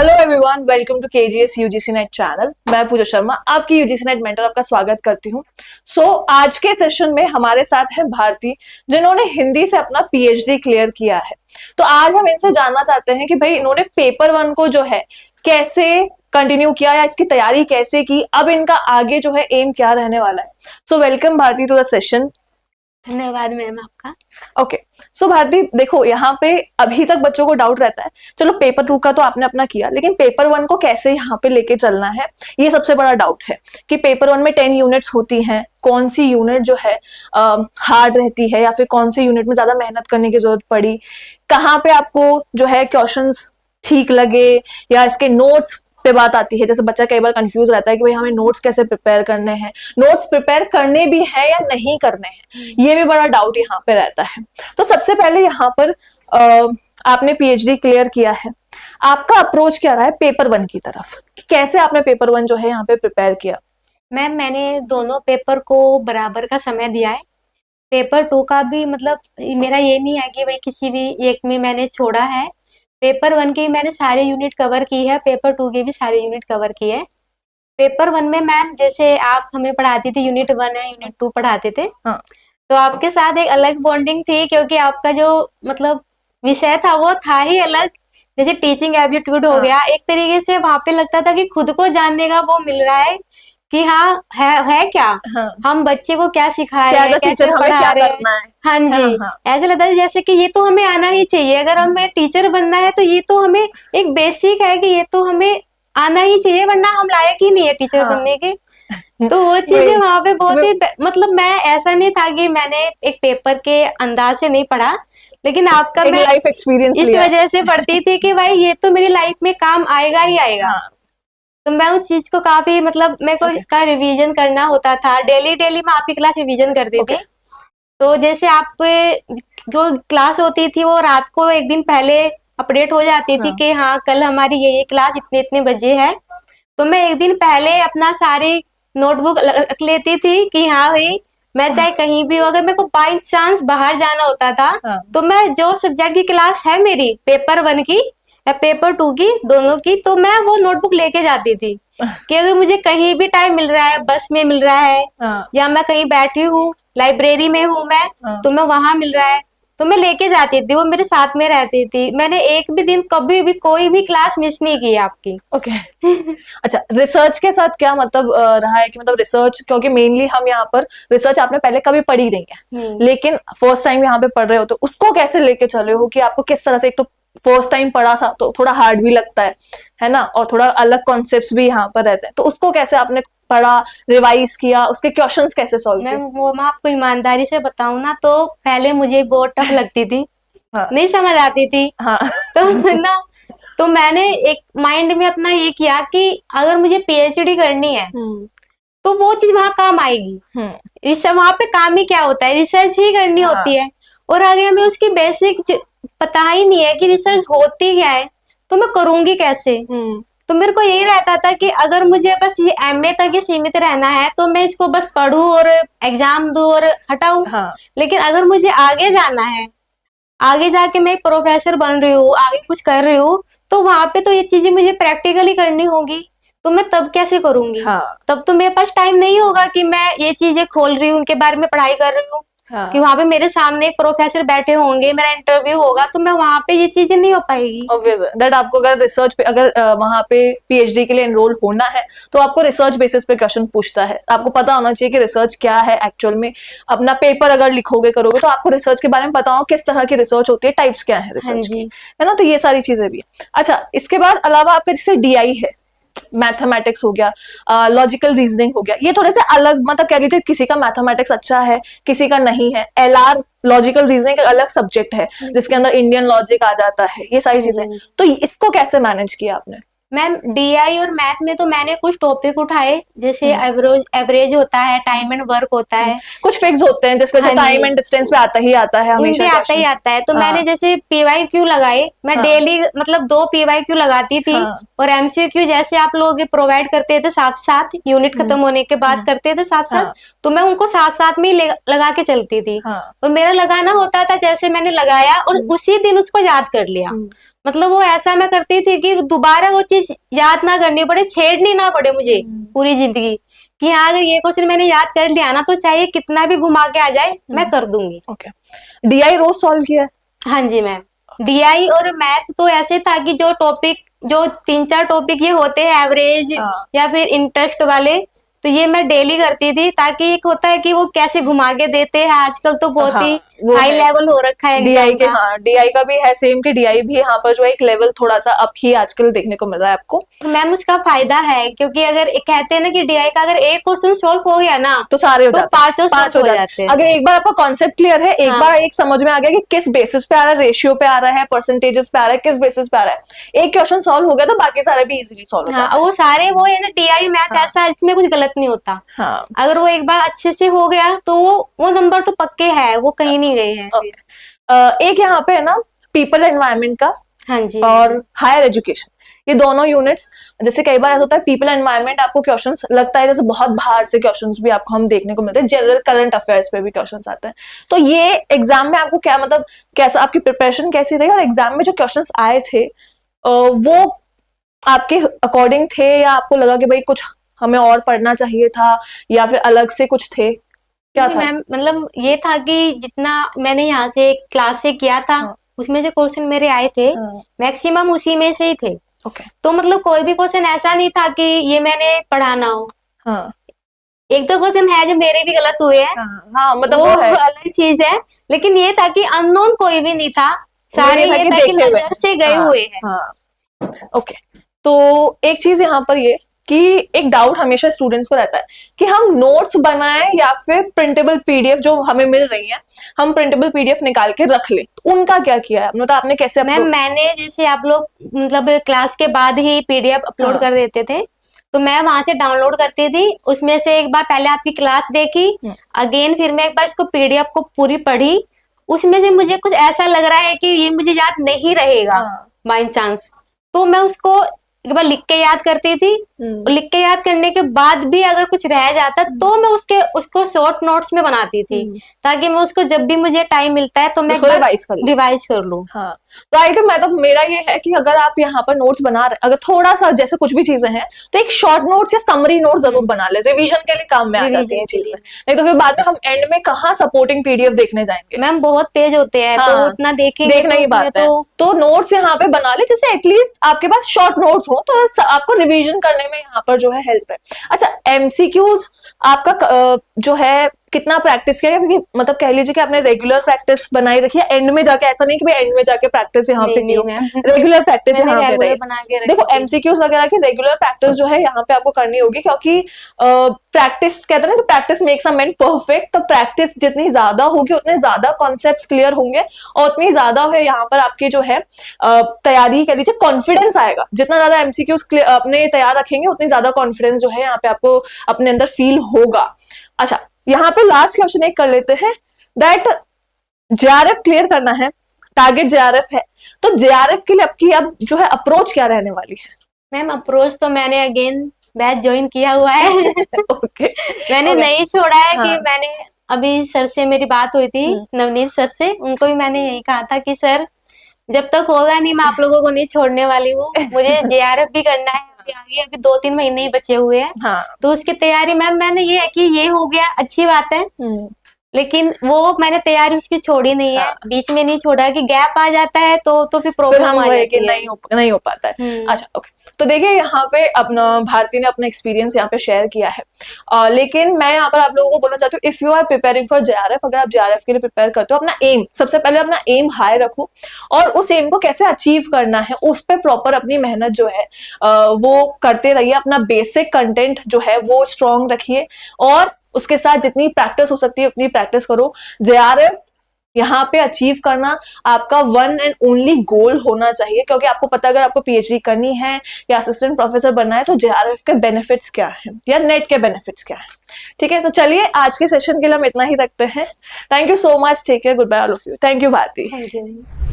Hello everyone, welcome to KGS UGC NET channel. मैं पूजा शर्मा, आपकी UGC net mentor, आपका स्वागत करती हूँ। आज के सेशन में हमारे साथ है भारती, जिन्होंने हिंदी से अपना पीएचडी क्लियर किया है। तो आज हम इनसे जानना चाहते हैं कि भाई इन्होंने पेपर 1 को जो है कैसे कंटिन्यू किया या इसकी तैयारी कैसे की, अब इनका आगे जो है एम क्या रहने वाला है। Welcome Bharti to the session. धन्यवाद मैम आपका। ओके, भारती देखो, यहाँ पे अभी तक बच्चों को डाउट रहता है, चलो पेपर 2 का तो आपने अपना किया, लेकिन पेपर 1 को कैसे यहाँ पे लेके चलना है, ये सबसे बड़ा डाउट है कि पेपर 1 में 10 यूनिट्स होती हैं, कौन सी यूनिट जो है हार्ड रहती है या फिर कौन सी यूनिट में ज्यादा मेहनत करने की जरूरत पड़ी, कहाँ पे आपको जो है क्वेश्चंस ठीक लगे, या इसके नोट्स पे बात आती है। जैसे बच्चा कई बार कंफ्यूज रहता है कि भाई हमें नोट्स कैसे प्रिपेयर करने हैं, नोट्स प्रिपेयर करने भी हैं या नहीं करने हैं, ये भी बड़ा डाउट यहाँ पे रहता है। तो सबसे पहले यहाँ पर आपने पीएचडी क्लियर किया है, आपका अप्रोच क्या रहा है पेपर 1 की तरफ, कैसे आपने पेपर 1 जो है यहाँ पे प्रिपेयर किया? मैम मैंने दोनों पेपर को बराबर का समय दिया है। पेपर 2 का भी मतलब मेरा ये नहीं है कि भाई किसी भी एक में मैंने छोड़ा है। पेपर 1 की मैंने सारे यूनिट कवर की है, पेपर 2 के भी सारे यूनिट कवर किए हैं। पेपर 1 में मैम जैसे आप हमें पढ़ाती थी, यूनिट 1 और यूनिट 2 पढ़ाते थे। हाँ। तो आपके साथ एक अलग बॉन्डिंग थी, क्योंकि आपका जो मतलब विषय था वो था ही अलग। जैसे टीचिंग एप्टीट्यूड हो गया, एक तरीके से वहां पे लगता था कि खुद को जानने का वो मिल रहा है कि हाँ है क्या, हाँ। हम बच्चे को क्या सिखा रहे हैं, कैसे पढ़ा रहे हैं। हाँ जी, ऐसा लगता है जैसे कि ये तो हमें आना ही चाहिए। अगर हमें टीचर बनना है तो ये तो हमें एक बेसिक है कि ये तो हमें आना ही चाहिए, वरना हम लायक ही नहीं है टीचर बनने के। तो वो चीजें वहां पे बहुत ही मतलब मैं ऐसा नहीं था कि मैंने एक पेपर के अंदाज से नहीं पढ़ा, लेकिन आपका मैं लाइफ एक्सपीरियंस इस वजह से पढ़ती थी कि भाई ये तो मेरी लाइफ में काम आएगा ही आएगा। तो मैं उस चीज को काफी मतलब मेरे को का रिवीजन करना होता था। डेली मैं आपकी क्लास रिवीजन करती थी। तो जैसे आप जो क्लास होती थी वो रात को एक दिन पहले अपडेट हो जाती थी कि हाँ कल हमारी ये क्लास इतने इतने बजे है। तो मैं एक दिन पहले अपना सारी नोटबुक रख लेती थी कि हाँ भाई मैं चाहे कहीं भी हो, अगर मेरे को बाई चांस बाहर जाना होता था तो मैं जो सब्जेक्ट की क्लास है मेरी पेपर 1 की या पेपर 2 की, दोनों की, तो मैं वो नोटबुक लेके जाती थी कि अगर मुझे कहीं भी टाइम मिल रहा है, बस में मिल रहा है या मैं कहीं बैठी हूँ, लाइब्रेरी में हूँ मैं, तो मैं वहां मिल रहा है तो मैं लेके जाती थी, वो मेरे साथ में रहती थी। मैंने एक भी दिन कभी भी कोई भी क्लास मिस नहीं की आपकी। ओके। अच्छा, रिसर्च के साथ क्या मतलब रहा है कि मतलब रिसर्च, क्योंकि मेनली हम यहाँ पर रिसर्च आपने पहले कभी पढ़ी नहीं है, लेकिन फर्स्ट टाइम यहाँ पे पढ़ रहे हो, तो उसको कैसे लेके चले हो कि आपको किस तरह से, एक तो फर्स्ट टाइम पढ़ा था तो थोड़ा हार्ड भी लगता है ना, और थोड़ा अलग कॉन्सेप्ट्स भी यहाँ पर रहते हैं, तो उसको कैसे आपने पढ़ा, रिवाइज किया, उसके क्वेश्चंस कैसे सॉल्व किए? मैं आपको ईमानदारी से बताऊं ना, तो पहले मुझे बहुत टफ लगती थी। नहीं समझ आती थी। तो ना तो मैंने एक माइंड में अपना ये किया कि अगर मुझे पीएचडी करनी है तो वो चीज वहां काम आएगी। वहां पे काम ही क्या होता है, रिसर्च ही करनी होती है, और आगे हमें उसकी बेसिक पता ही नहीं है कि रिसर्च होती क्या है, तो मैं करूंगी कैसे। तो मेरे को यही रहता था कि अगर मुझे बस ये एमए तक ही सीमित रहना है तो मैं इसको बस पढूं और एग्जाम दूं और हटाऊं। लेकिन अगर मुझे आगे जाना है, आगे जाके मैं प्रोफेसर बन रही हूँ, आगे कुछ कर रही हूँ, तो वहां पे तो ये चीजें मुझे प्रैक्टिकली करनी होगी। तो मैं तब कैसे करूंगी? तब तो मेरे पास टाइम नहीं होगा कि मैं ये चीजें खोल रही हूँ, उनके बारे में पढ़ाई कर रही हूँ, कि वहां पे मेरे सामने एक प्रोफेसर बैठे होंगे, मेरा इंटरव्यू होगा, तो मैं वहां पे ये चीजें नहीं हो पाएगी। ऑब्वियस दैट आपको अगर रिसर्च पे, अगर वहां पे पीएचडी के लिए एनरोल होना है तो आपको रिसर्च बेसिस पे क्वेश्चन पूछता है। आपको पता होना चाहिए कि रिसर्च क्या है एक्चुअल में। अपना पेपर अगर लिखोगे करोगे तो आपको रिसर्च के बारे में पता हो किस तरह की रिसर्च होती है, टाइप्स क्या है रिसर्च की, है ना, तो ये सारी चीजें भी है। अच्छा, इसके बाद अलावा आपका जैसे डीआई है, मैथमेटिक्स हो गया, लॉजिकल रीजनिंग हो गया, ये थोड़े से अलग, मतलब कह लीजिए किसी का मैथमेटिक्स अच्छा है किसी का नहीं है। एलआर लॉजिकल रीजनिंग एक अलग सब्जेक्ट है जिसके अंदर इंडियन लॉजिक आ जाता है, ये सारी चीजें, तो इसको कैसे मैनेज किया आपने? मैम डीआई और मैथ में तो मैंने कुछ टॉपिक उठाए, जैसे एवरेज होता है, टाइम एंड वर्क होता है, कुछ फिक्स होते हैं जिसपे टाइम एंड डिस्टेंस पे आता ही आता है हमेशा, आता ही आता है। तो मैंने जैसे पीवाईक्यू लगाए, मैं डेली मतलब 2 पीवाईक्यू लगाती थी, और एमसीक्यू जैसे आप लोग प्रोवाइड करते थे साथ साथ, यूनिट खत्म होने के बाद करते थे साथ साथ, तो मैं उनको साथ साथ में लगा के चलती थी। और मेरा लगाना होता था, जैसे मैंने लगाया और उसी दिन उसको याद कर लिया, मतलब वो ऐसा मैं करती थी कि दोबारा वो चीज याद ना करनी पड़े, छेड़नी ना पड़े मुझे पूरी जिंदगी, कि हाँ अगर ये क्वेश्चन मैंने याद कर लिया ना तो चाहे कितना भी घुमा के आ जाए मैं कर दूंगी। ओके, डीआई रोज सॉल्व किया है? हाँ जी मैम, डीआई और मैथ तो ऐसे था कि जो टॉपिक, जो 3-4 टॉपिक ये होते हैं एवरेज या फिर इंटरेस्ट वाले, तो ये मैं डेली करती थी, ताकि एक होता है कि वो कैसे घुमा के देते हैं, आजकल तो बहुत ही हाई लेवल हो रखा है डीआई के। हाँ, डीआई का भी है सेम कि डीआई भी यहाँ पर जो है एक लेवल थोड़ा सा अप ही आजकल देखने को मिल रहा है आपको। मैम उसका फायदा है, क्योंकि अगर कहते हैं ना कि डीआई का अगर एक क्वेश्चन सॉल्व हो गया ना तो सारे हो तो जाते पांचों पांच हो जाते हैं। अगर एक बार आपका कॉन्सेप्ट क्लियर है, एक बार एक समझ में आ गया कि किस बेसिस पे आ रहा है, रेशियो पे आ रहा है, परसेंटेजेस पे आ रहा है, किस बेसिस पे आ रहा है, एक क्वेश्चन सॉल्व हो गया तो बाकी सारे भी इजीली सॉल्व हो जाते हैं। वो सारे वो है ना, डीआई मैथ ऐसा, इसमें कुछ गलत नहीं होता। अगर वो एक बार अच्छे से हो गया तो वो नंबर तो पक्के है, वो कहीं नहीं गए हैं। एक यहाँ पे है ना पीपल एनवायरनमेंट का, हाँ जी, और हायर एजुकेशन, ये दोनों यूनिट्स, जैसे कई बार ऐसा होता है पीपल एनवायरनमेंट आपको क्वेश्चंस लगता है जैसे बहुत बाहर से क्वेश्चंस भी आपको हम देखने को मिलते हैं, जनरल करंट अफेयर्स पे भी क्वेश्चंस आते हैं, तो ये एग्जाम में आपको क्या मतलब कैसा, आपकी प्रिपरेशन कैसी रही, और एग्जाम में जो क्वेश्चंस आए थे वो आपके अकॉर्डिंग थे, या आपको लगा कि भाई कुछ हमें और पढ़ना चाहिए था, या फिर अलग से कुछ थे, क्या था? मैम मतलब ये था कि जितना मैंने यहाँ से क्लास से किया था, उसमें जो क्वेश्चन मेरे आए थे मैक्सिमम उसी में से ही थे। तो मतलब कोई भी क्वेश्चन ऐसा नहीं था कि ये मैंने पढ़ाना हो। एक दो क्वेश्चन है जो मेरे भी गलत हुए हैं, मतलब वो अलग चीज है, लेकिन ये था कि अननोन कोई भी नहीं था, सारे ये था कि नजर से गए हुए हैं। ओके, तो एक चीज यहाँ पर ये कि एक डाउट हमेशा स्टूडेंट्स को रहता है कि हम नोट्स बनाएं या फिर प्रिंटेबल पीडीएफ जो हमें मिल रही है, हम प्रिंटेबल पीडीएफ निकाल के रख लें, तो उनका क्या किया है मतलब आपने कैसे? मैम मैंने जैसे आप लोग मतलब क्लास के बाद ही पीडीएफ अपलोड कर देते थे, तो मैं वहां से डाउनलोड करती थी, उसमें से एक बार पहले आपकी क्लास देखी, अगेन फिर मैं एक बार इसको पीडीएफ को पूरी पढ़ी, उसमें से मुझे कुछ ऐसा लग रहा है कि ये मुझे याद नहीं रहेगा बाई चांस, तो मैं उसको एक बार लिख के याद करती थी, और लिख के याद करने के बाद भी अगर कुछ रह जाता तो मैं उसको शॉर्ट नोट्स में बनाती थी, ताकि मैं उसको जब भी मुझे टाइम मिलता है तो मैं रिवाइज कर लूं। हाँ, तो आई थिंक मतलब मेरा ये है कि अगर आप यहाँ पर नोट्स बना रहे, अगर थोड़ा सा जैसे कुछ भी चीजें हैं तो एक शॉर्ट नोट्स या समरी नोट जरूर बना ले, रिवीजन के लिए काम में आ जाती है चीजें, नहीं तो फिर बाद में हम एंड में कहाँ सपोर्टिंग पीडीएफ देखने जाएंगे। मैम बहुत पेज होते हैं, तो उतना देखेंगे देखना ही बात है, तो नोट्स यहाँ पे बना ले, जैसे एटलीस्ट आपके पास शॉर्ट नोट्स हो तो आपको रिवीजन करने में यहाँ पर जो है हेल्प है। अच्छा, एमसीक्यूज आपका जो है कितना प्रैक्टिस किया, क्योंकि मतलब कह लीजिए कि आपने रेगुलर प्रैक्टिस बनाई रखी है, एंड में जाके ऐसा नहीं कि भाई एंड में जाके प्रैक्टिस यहाँ पे नहीं हो, रेगुलर प्रैक्टिस यहाँ पे रही। देखो एमसीक्यूज वगैरह की रेगुलर प्रैक्टिस जो है यहाँ पे आपको करनी होगी, क्योंकि प्रैक्टिस कहते हैं ना, practice makes a man perfect, तो प्रैक्टिस जितनी ज्यादा होगी उतने ज्यादा कॉन्सेप्ट्स क्लियर होंगे, और उतनी ज्यादा है यहाँ पर आपकी जो है तैयारी कह लीजिए, कॉन्फिडेंस आएगा, जितना ज्यादा एमसीक्यूज अपने तैयार रखेंगे उतनी ज्यादा कॉन्फिडेंस जो है यहाँ पे आपको अपने अंदर फील होगा। अच्छा, यहाँ पे लास्ट क्वेश्चन एक कर लेते हैं, दैट जेआरएफ क्लियर करना है, टारगेट जेआरएफ है, तो जेआरएफ के लिए आपकी अब जो है अप्रोच क्या रहने वाली है? मैम अप्रोच तो मैंने अगेन बैच ज्वाइन किया हुआ है ओके, मैंने नहीं छोड़ा है कि मैंने अभी सर से मेरी बात हुई थी, नवनीत सर से, उनको भी मैंने यही कहा था कि सर जब तक होगा नहीं मैं आप लोगों को नहीं छोड़ने वाली हूँ, मुझे जेआरएफ भी करना है, अभी 2-3 महीने ही बचे हुए हैं, तो उसकी तैयारी मैम मैंने ये है कि ये हो गया अच्छी बात है, लेकिन वो मैंने तैयारी उसकी छोड़ी नहीं है, बीच में नहीं छोड़ा कि गैप आ जाता है तो फिर प्रॉब्लम आ जाती है, नहीं हो पाता है। अच्छा, ओके, तो देखिए यहाँ पे अपना भारती ने अपना एक्सपीरियंस यहाँ पे शेयर किया है, लेकिन मैं यहाँ पर आप लोगों को बोलना चाहती हूँ, if you are preparing for JRF, अगर आप जेआरएफ के लिए प्रिपेयर करते हो, अपना एम सबसे पहले अपना एम हाई रखो, और उस एम को कैसे अचीव करना है उस पर प्रॉपर अपनी मेहनत जो है वो करते रहिए, अपना बेसिक कंटेंट जो है वो स्ट्रॉन्ग रखिए, और उसके साथ जितनी प्रैक्टिस हो सकती है उतनी प्रैक्टिस करो। जेआरएफ यहाँ पे अचीव करना आपका वन एंड ओनली गोल होना चाहिए, क्योंकि आपको पता है अगर आपको पीएचडी करनी है या असिस्टेंट प्रोफेसर बनना है तो जेआरएफ के बेनिफिट्स क्या है या नेट के बेनिफिट्स क्या है। ठीक है, तो चलिए आज के सेशन के लिए हम इतना ही रखते हैं। Thank you so much, take care, good bye all of you. Thank you Bharti. Thank you.